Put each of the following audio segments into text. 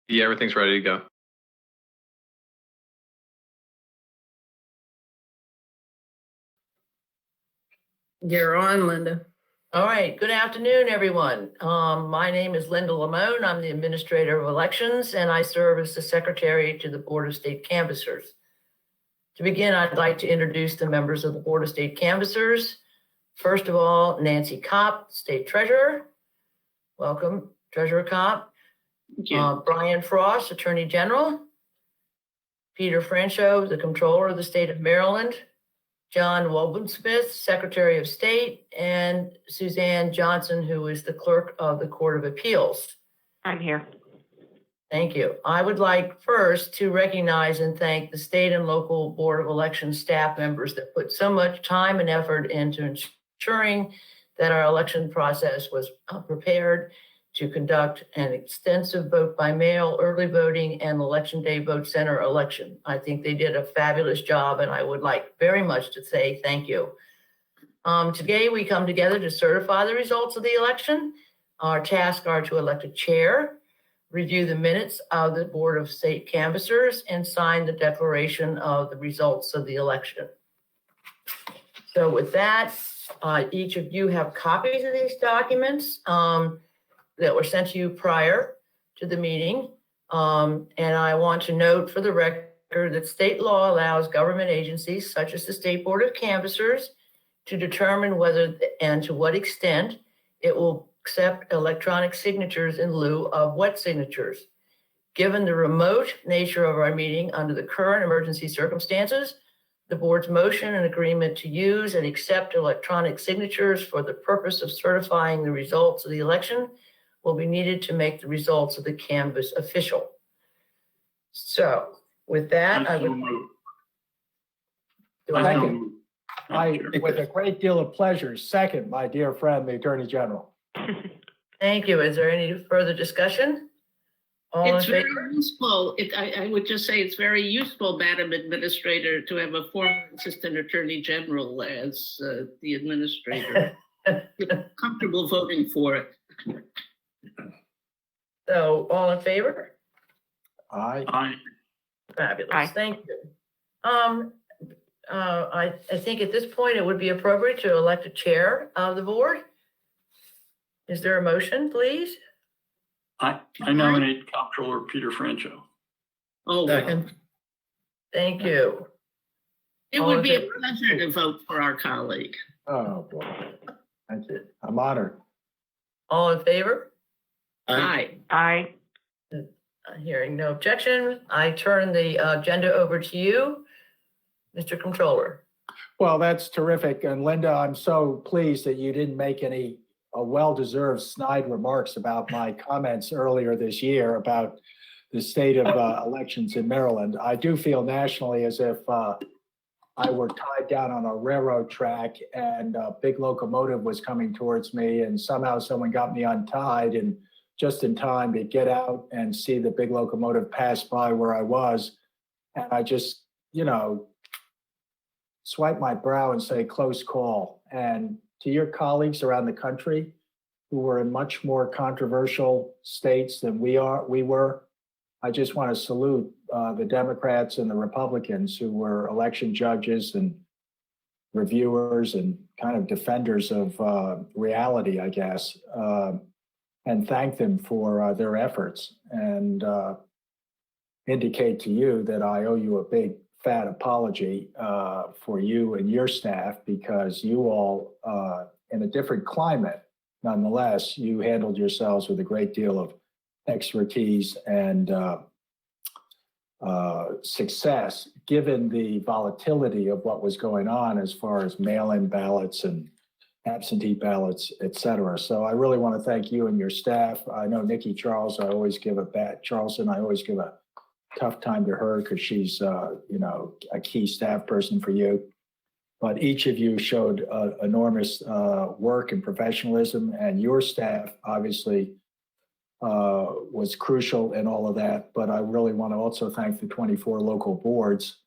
Yeah, everything's ready to go. You're on, Linda. All right, good afternoon, everyone. My name is Linda Lamone. I'm the Administrator of Elections, and I serve as the Secretary to the Board of State Canvassers. To begin, I'd like to introduce the members of the Board of State Canvassers. First of all, Nancy Kopp, State Treasurer. Welcome, Treasurer Kopp. Thank you. Brian Frost, Attorney General. Peter Francho, the Comptroller of the State of Maryland. John Wobensmith, Secretary of State, and Suzanne Johnson, who is the Clerk of the Court of Appeals. I'm here. Thank you. I would like first to recognize and thank the state and local Board of Elections staff members that put so much time and effort into ensuring that our election process was prepared to conduct an extensive vote by mail, early voting, and election day vote center election. I think they did a fabulous job, and I would like very much to say thank you. Today, we come together to certify the results of the election. Our tasks are to elect a chair, review the minutes of the Board of State Canvassers, and sign the declaration of the results of the election. So with that, each of you have copies of these documents that were sent to you prior to the meeting. And I want to note for the record that state law allows government agencies such as the State Board of Canvassers to determine whether and to what extent it will accept electronic signatures in lieu of wet signatures. Given the remote nature of our meeting under the current emergency circumstances, the board's motion and agreement to use and accept electronic signatures for the purpose of certifying the results of the election will be needed to make the results of the canvass official. So with that, I would. With a great deal of pleasure, second, my dear friend, the Attorney General. Thank you. Is there any further discussion? All It's in very favor? useful. I would just say it's very useful, Madam Administrator, to have a former Assistant Attorney General as the administrator. You're comfortable voting for it. So all in favor? Aye. Fabulous. Aye. Thank you. I think at this point it would be appropriate to elect a chair of the board. Is there a motion, please? I nominate Comptroller Peter Francho. Oh, Second. Thank you. it would be a pleasure to vote for our colleague. Oh, boy. Thank you. I'm honored. All in favor? Aye. Aye. Hearing no objection, I turn the agenda over to you, Mr. Comptroller. Well, that's terrific. And Linda, I'm so pleased that you didn't make any well-deserved snide remarks about my comments earlier this year about the state of elections in Maryland. I do feel nationally as if I were tied down on a railroad track and a big locomotive was coming towards me, and somehow someone got me untied and just in time to get out and see the big locomotive pass by where I was. And I just, swipe my brow and say, close call. And to your colleagues around the country who were in much more controversial states than we were, I just want to salute the Democrats and the Republicans who were election judges and reviewers and kind of defenders of reality, I guess, and thank them for their efforts and indicate to you that I owe you a big fat apology for you and your staff, because you all, in a different climate, nonetheless, you handled yourselves with a great deal of expertise and success, given the volatility of what was going on as far as mail-in ballots and absentee ballots, et cetera. So I really want to thank you and your staff. I know Nikki Charlson, I always give a tough time to her because she's, a key staff person for you. But each of you showed enormous work and professionalism, and your staff obviously was crucial in all of that. But I really want to also thank the 24 local boards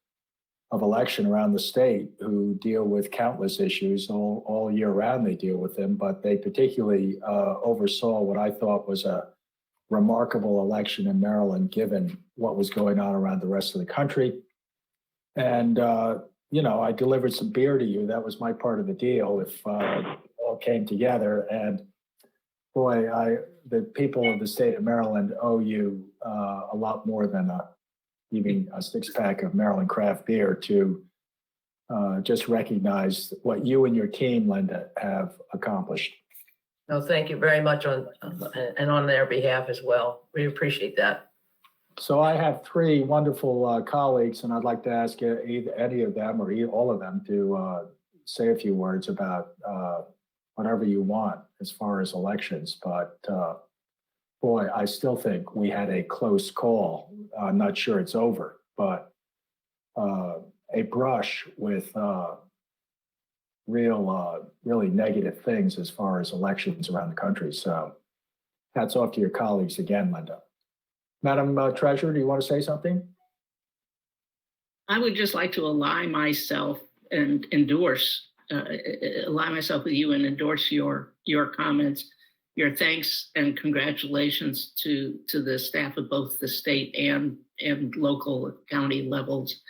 of election around the state who deal with countless issues all year round. They deal with them, but they particularly oversaw what I thought was a remarkable election in Maryland, given what was going on around the rest of the country. And, I delivered some beer to you. That was my part of the deal if it all came together. And boy, the people of the state of Maryland owe you a lot more than even a six-pack of Maryland craft beer to just recognize what you and your team, Linda, have accomplished. No, thank you very much on their behalf as well. We appreciate that. So I have three wonderful colleagues, and I'd like to ask either any of them or all of them to say a few words about whatever you want as far as elections. But boy, I still think we had a close call. I'm not sure it's over, but a brush with really negative things as far as elections around the country. So hats off to your colleagues again, Linda. Madam Treasurer, do you want to say something? I would just like to align myself and align myself with you and endorse your comments, your thanks and congratulations to the staff of both the state and local county levels.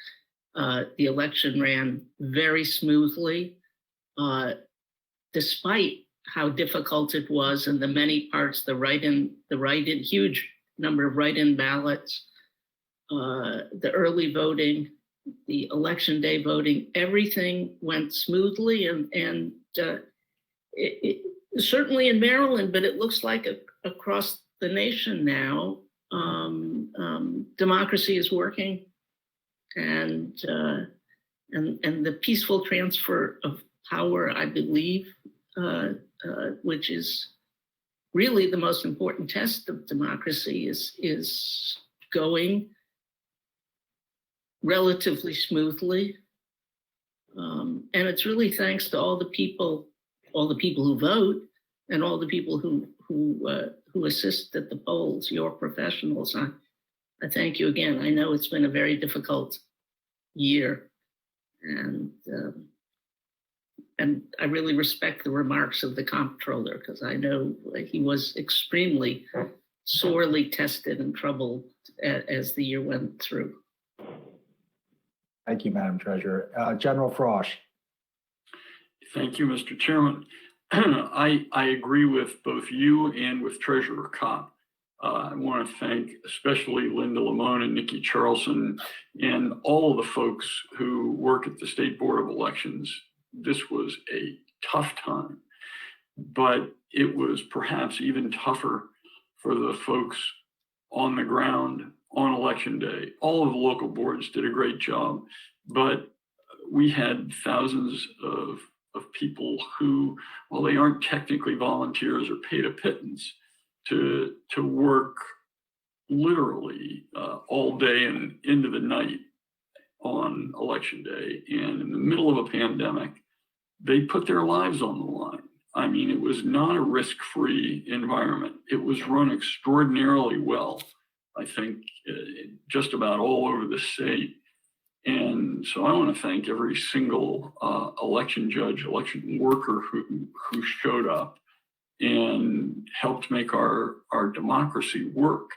The election ran very smoothly, despite how difficult it was and the many parts, the write-in, huge number of write-in ballots, the early voting, the election day voting, everything went smoothly and certainly in Maryland, but it looks like across the nation now, democracy is working and the peaceful transfer of power, I believe, which is really the most important test of democracy is going relatively smoothly. And it's really thanks to all the people who vote and all the people who assist at the polls, your professionals. I thank you again. I know it's been a very difficult year, and I really respect the remarks of the comptroller because I know he was extremely sorely tested and troubled as the year went through. Thank you, Madam Treasurer. General Frosch. Thank you, Mr. Chairman. I agree with both you and with Treasurer Kopp. I want to thank especially Linda Lamone and Nikki Charlson and all of the folks who work at the State Board of Elections. This was a tough time, but it was perhaps even tougher for the folks on the ground on election day. All of the local boards did a great job, but we had thousands of people who, while they aren't technically volunteers or paid a pittance, to work literally all day and into the night on election day. And in the middle of a pandemic, they put their lives on the line. I mean, it was not a risk-free environment. It was run extraordinarily well, I think, just about all over the state. And so I want to thank every single election judge, election worker who showed up and helped make our democracy work.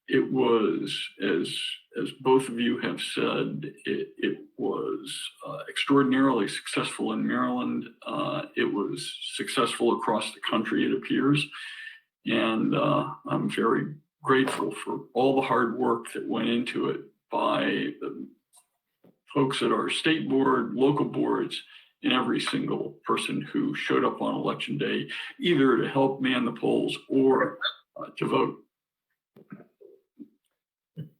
It was, as both of you have said, it was extraordinarily successful in Maryland. It was successful across the country, it appears. And I'm very grateful for all the hard work that went into it by the folks at our state board, local boards, and every single person who showed up on election day, either to help man the polls or to vote.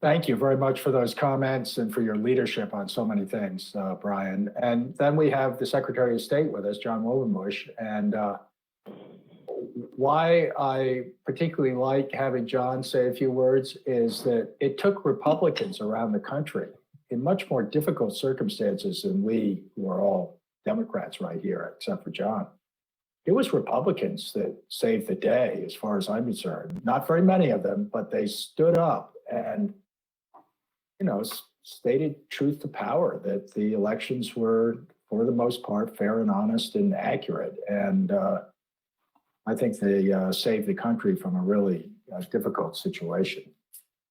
Thank you very much for those comments and for your leadership on so many things, Brian. And then we have the Secretary of State with us, John Wovenbush. And why I particularly like having John say a few words is that it took Republicans around the country in much more difficult circumstances than we, who are all Democrats right here, except for John. It was Republicans that saved the day, as far as I'm concerned. Not very many of them, but they stood up and, stated truth to power that the elections were, for the most part, fair and honest and accurate. And I think they saved the country from a really difficult situation.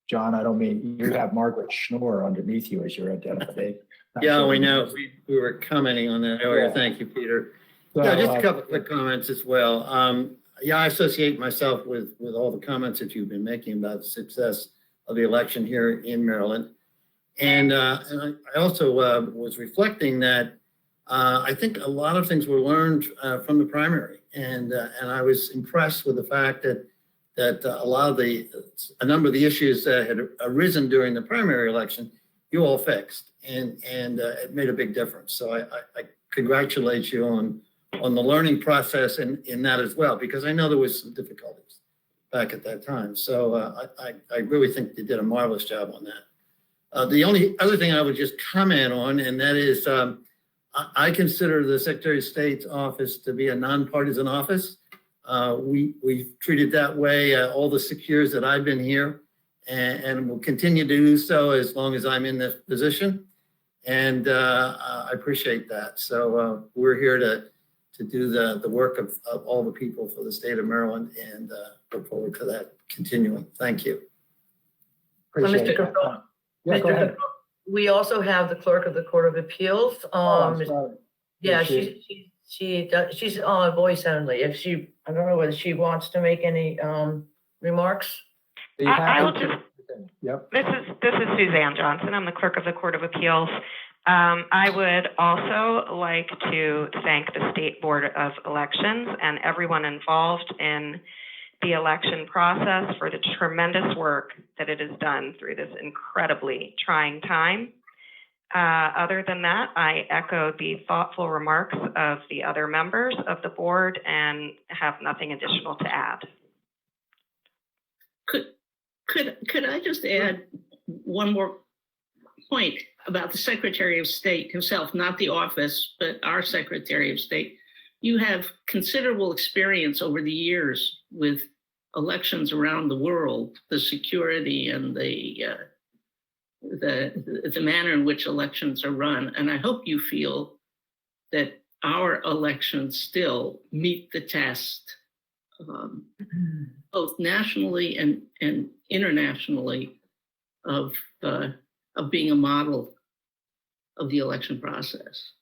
John, I don't mean, you have Margaret Schnorr underneath you as your identity. Yeah, we know. We were commenting on that earlier. Yeah. Thank you, Peter. So, Yeah, just a couple of quick comments as well. Yeah, I associate myself with all the comments that you've been making about the success of the election here in Maryland. And I also was reflecting that I think a lot of things were learned from the primary. And I was impressed with the fact that a number of the issues that had arisen during the primary election, you all fixed, and it made a big difference. So I congratulate you on the learning process in that as well, because I know there was some difficulties back at that time. So I really think you did a marvelous job on that. The only other thing I would just comment on, and that is I consider the Secretary of State's office to be a nonpartisan office. We've treated that way all the 6 years that I've been here, and will continue to do so as long as I'm in this position. And I appreciate that. So we're here to do the work of all the people for the state of Maryland, and look forward to that continuing. Thank you. Appreciate Mr. it. Control- Yeah, go Mr. ahead. Control- We also have the clerk of the Court of Appeals. Oh, I'm sorry. Yeah, Is she's on voice only. I don't know whether she wants to make any remarks. Do you I have will it? Yep. This is Suzanne Johnson. I'm the clerk of the Court of Appeals. I would also like to thank the State Board of Elections and everyone involved in the election process for the tremendous work that it has done through this incredibly trying time. Other than that, I echo the thoughtful remarks of the other members of the board and have nothing additional to add. Could I just add one more point about the Secretary of State himself, not the office, but our Secretary of State? You have considerable experience over the years with elections around the world, the security and the manner in which elections are run. And I hope you feel that our elections still meet the test, both nationally and internationally, of being a model of the election process.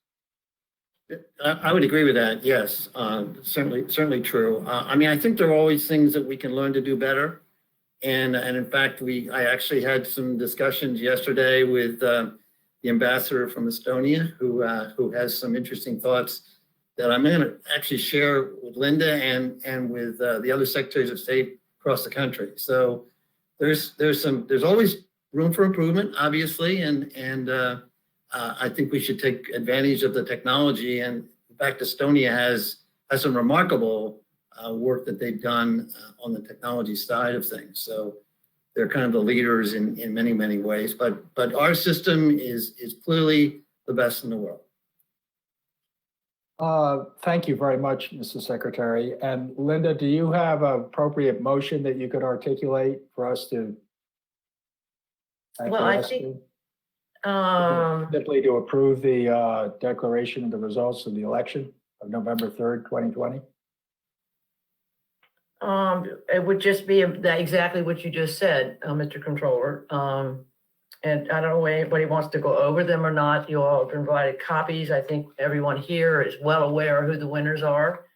I would agree with that. Yes, certainly true. I mean, I think there are always things that we can learn to do better. And in fact, I actually had some discussions yesterday with the ambassador from Estonia, who has some interesting thoughts that I'm going to actually share with Linda and with the other secretaries of state across the country. So there's always room for improvement, obviously, and I think we should take advantage of the technology. And in fact, Estonia has some remarkable work that they've done on the technology side of things. So they're kind of the leaders in many, many ways. But our system is clearly the best in the world. Thank you very much, Mrs. Secretary. And Linda, do you have an appropriate motion that you could articulate for us to? Well, I think, Simply to approve the declaration of the results of the election of November 3rd, 2020? it would just be exactly what you just said, Mr. Controller. And I don't know if anybody wants to go over them or not. You all have provided copies. I think everyone here is well aware who the winners are.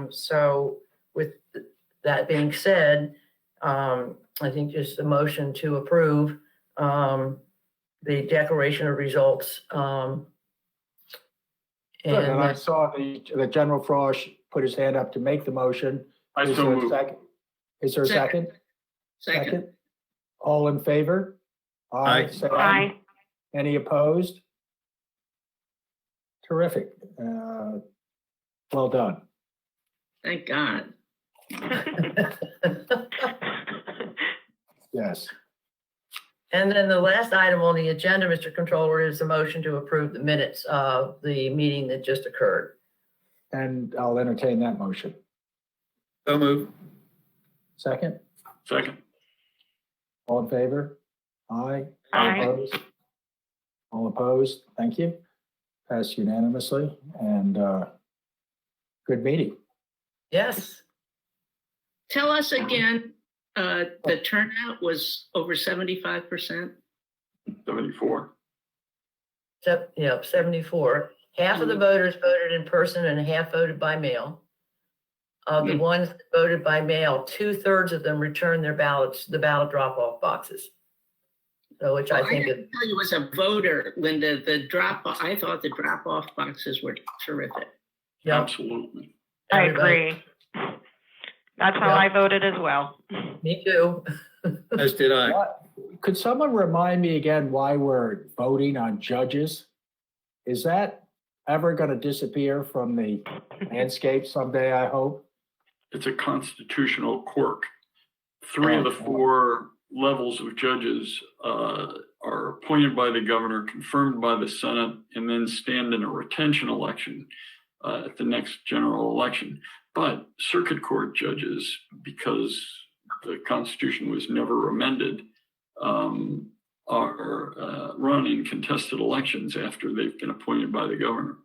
So with that being said, I think just a motion to approve the declaration of results. Good, and I saw the General Frosch put his hand up to make the motion. I Is so there a move. second? Is there a second? Second. All in favor? Aye. Say Aye. Any opposed? Terrific. Well done. Thank God. Yes. And then the last item on the agenda, Mr. Controller, is the motion to approve the minutes of the meeting that just occurred. And I'll entertain that motion. So move. Second? Second. All in favor? Aye. Aye. Opposed? All opposed? Thank you. Passed unanimously, and good meeting. Yes. Tell us again, the turnout was over 75%. 74. Yep, 74. Half of the voters voted in person and half voted by mail. Of the ones that voted by mail, 2/3 of them returned their ballots to the ballot drop-off boxes. So, which I think is, didn't tell you as a voter, Linda, I thought the drop-off boxes were terrific. yeah, Absolutely. I everybody- agree. That's how Yeah. I voted as well. Me too. As did I. Could someone remind me again why we're voting on judges? Is that ever going to disappear from the landscape someday, I hope? It's a constitutional quirk. 3 of the 4 levels of judges are appointed by the governor, confirmed by the Senate, and then stand in a retention election at the next general election. But circuit court judges, because the Constitution was never amended, are run in contested elections after they've been appointed by the governor.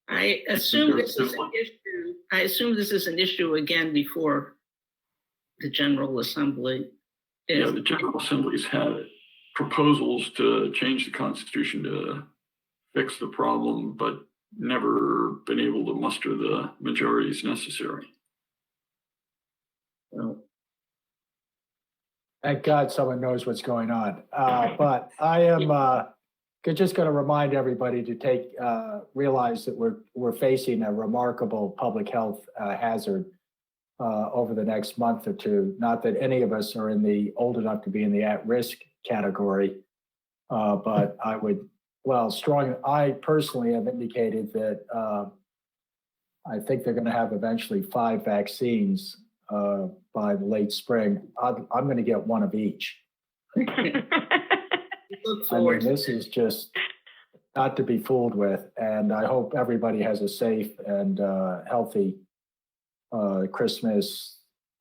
I assume this is an issue. I assume this is an issue again before the General Assembly. Yeah, the General Assembly's had proposals to change the Constitution to fix the problem, but never been able to muster the majorities necessary. Well, Thank God someone knows what's going on. But I am just going to remind everybody to realize that we're facing a remarkable public health hazard over the next month or two. Not that any of us are old enough to be in the at-risk category, but I personally have indicated that I think they're going to have eventually 5 vaccines by the late spring. I'm going to get one of each. look I forward. mean, this is just not to be fooled with, and I hope everybody has a safe and healthy Christmas,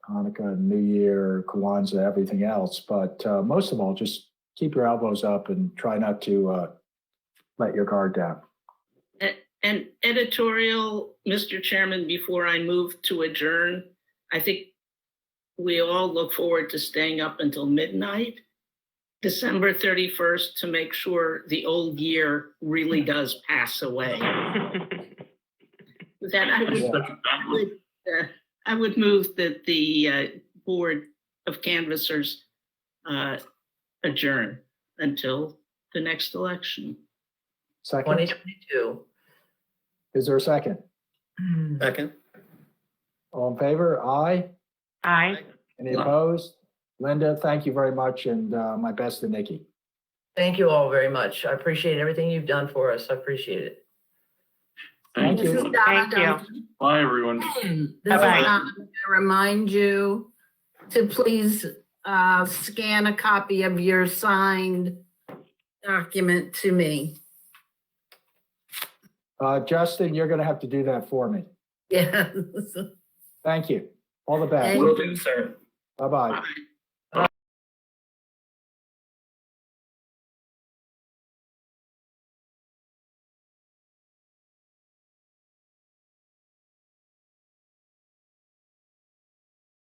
Hanukkah, New Year, Kwanzaa, everything else. But most of all, just keep your elbows up and try not to let your guard down. And editorial, Mr. Chairman, before I move to adjourn, I think we all look forward to staying up until midnight, December 31st, to make sure the old year really does pass away. With that, I would move that the Board of Canvassers adjourn until the next election. Second, 2022. is there a second? Second. All in favor? Aye. Aye. Any opposed? Linda, thank you very much, and my best to Nikki. Thank you all very much. I appreciate everything you've done for us. I appreciate it. Thank Thank you. you. Thank you. Bye, everyone. This is Bye-bye. Donna. I remind you to please scan a copy of your signed document to me. Justin, you're going to have to do that for me. Yes. Thank you. All the best. Thank Will do, sir. Bye-bye. Bye.